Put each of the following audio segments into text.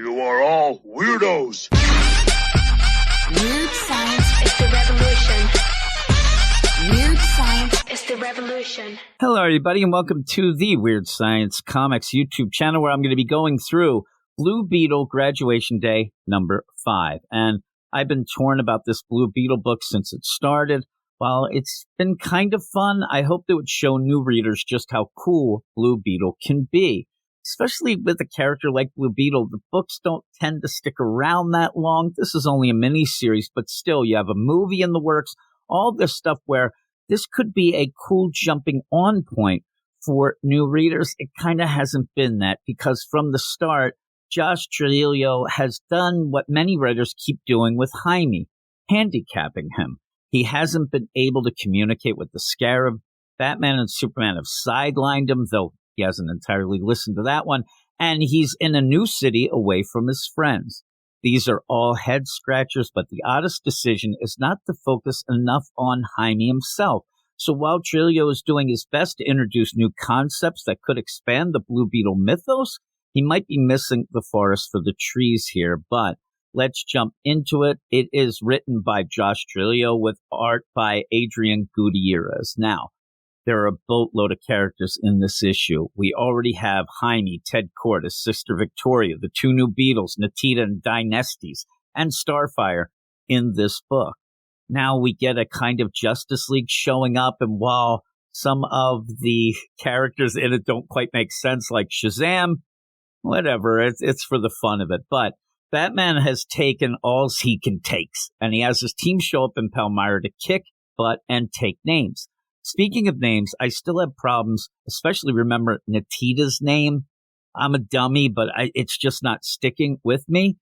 You are all weirdos. Weird science is the revolution. Weird science is the revolution. Hello, everybody, and welcome to the Weird Science Comics YouTube channel, where I'm going to be going through Blue Beetle Graduation Day number 5. And I've been torn about this Blue Beetle book since it started. While it's been kind of fun, I hope it would show new readers just how cool Blue Beetle can be. Especially with a character like Blue Beetle, the books don't tend to stick around that long. This is only a mini-series, but still, you have a movie in the works, all this stuff where this could be a cool jumping on point for new readers. It kind of hasn't been that, because from the start, Josh Trujillo has done what many writers keep doing with Jaime, handicapping him. He hasn't been able to communicate with the Scarab. Batman and Superman have sidelined him, though he hasn't entirely listened to that one. And he's in a new city away from his friends. These are all head scratchers, but the oddest decision is not to focus enough on Jaime himself. So while Trujillo is doing his best to introduce new concepts that could expand the Blue Beetle mythos, he might be missing the forest for the trees here. But let's jump into it. It is written by Josh Trujillo with art by Adrian Gutierrez. Now, there are a boatload of characters in this issue. We already have Jaime, Ted Kord, his sister Victoria, the two new Beetles, Natita and Dynasties, and Starfire in this book. Now we get a kind of Justice League showing up, and while some of the characters in it don't quite make sense, like Shazam, whatever, it's for the fun of it. But Batman has taken all he can take, and he has his team show up in Palmyra to kick butt and take names. Speaking of names, I still have problems, especially remember Natita's name. I'm a dummy, but it's just not sticking with me.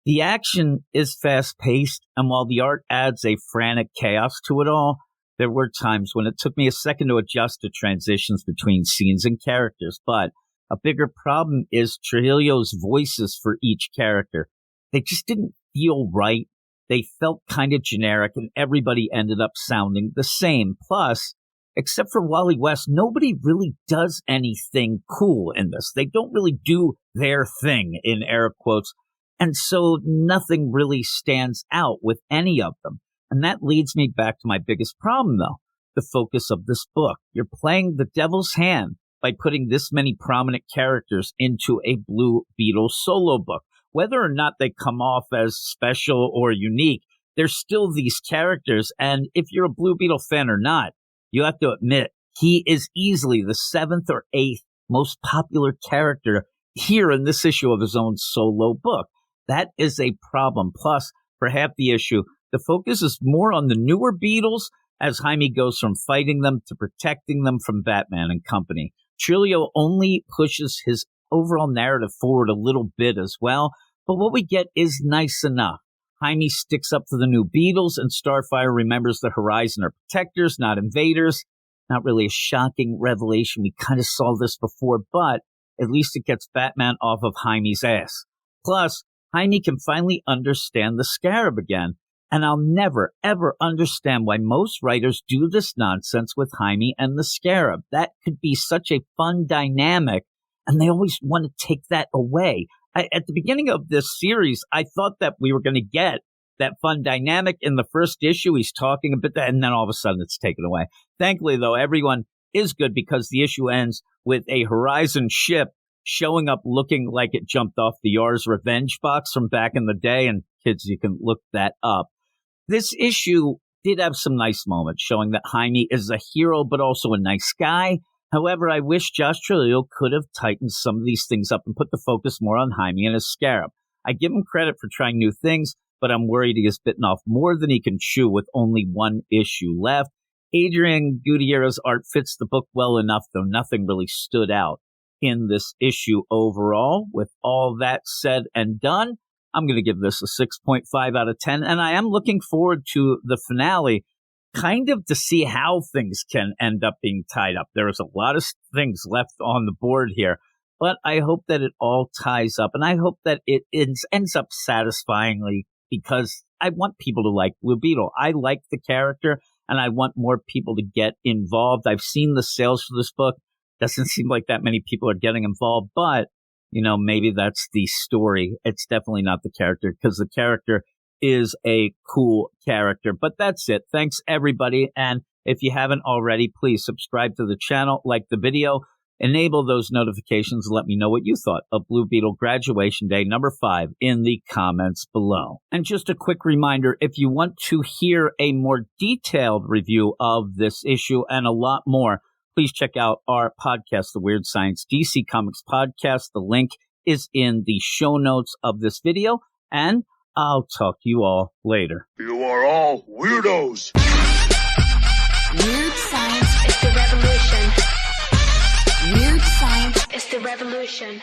The action is fast-paced, and while the art adds a frantic chaos to it all, there were times when it took me a second to adjust to transitions between scenes and characters. But a bigger problem is Trujillo's voices for each character. They just didn't feel right. They felt kind of generic, and everybody ended up sounding the same. Plus, except for Wally West, nobody really does anything cool in this. They don't really do their thing, in air quotes. And so nothing really stands out with any of them. And that leads me back to my biggest problem, though, the focus of this book. You're playing the devil's hand by putting this many prominent characters into a Blue Beetle solo book. Whether or not they come off as special or unique, they're still these characters. And if you're a Blue Beetle fan or not, you have to admit, he is easily the 7th or 8th most popular character here in this issue of his own solo book. That is a problem. Plus, for half the issue, the focus is more on the newer Beetles as Jaime goes from fighting them to protecting them from Batman and company. Trujillo only pushes his overall narrative forward a little bit as well, but what we get is nice enough. Jaime sticks up for the new Beetles, and Starfire remembers the Horizon are protectors, not invaders. Not really a shocking revelation. We kind of saw this before, but at least it gets Batman off of Jaime's ass. Plus, Jaime can finally understand the Scarab again, and I'll never, ever understand why most writers do this nonsense with Jaime and the Scarab. That could be such a fun dynamic, and they always want to take that away. At the beginning of this series, I thought that we were going to get that fun dynamic in the first issue. He's talking a bit, and then all of a sudden it's taken away. Thankfully, though, everyone is good, because the issue ends with a Horizon ship showing up looking like it jumped off the Yar's Revenge box from back in the day. And kids, you can look that up. This issue did have some nice moments showing that Jaime is a hero, but also a nice guy. However, I wish Josh Trujillo could have tightened some of these things up and put the focus more on Jaime and his Scarab. I give him credit for trying new things, but I'm worried he has bitten off more than he can chew with only one issue left. Adrian Gutierrez's art fits the book well enough, though nothing really stood out in this issue overall. With all that said and done, I'm going to give this a 6.5 out of 10, and I am looking forward to the finale, kind of to see how things can end up being tied up. There is a lot of things left on the board here, but I hope that it all ties up, and I hope that it ends up satisfyingly, because I want people to like Blue Beetle. I like the character, and I want more people to get involved. I've seen the sales for this book. Doesn't seem like that many people are getting involved, but maybe that's the story. It's definitely not the character, because the character is a cool character. But that's it. Thanks, everybody. And if you haven't already, please subscribe to the channel, like the video, enable those notifications, and let me know what you thought of Blue Beetle Graduation Day number 5 in the comments below. And just a quick reminder, if you want to hear a more detailed review of this issue and a lot more, please check out our podcast, The Weird Science DC Comics Podcast. The link is in the show notes of this video, and I'll talk to you all later. You are all weirdos. Weird science is the revolution. Weird science is the revolution.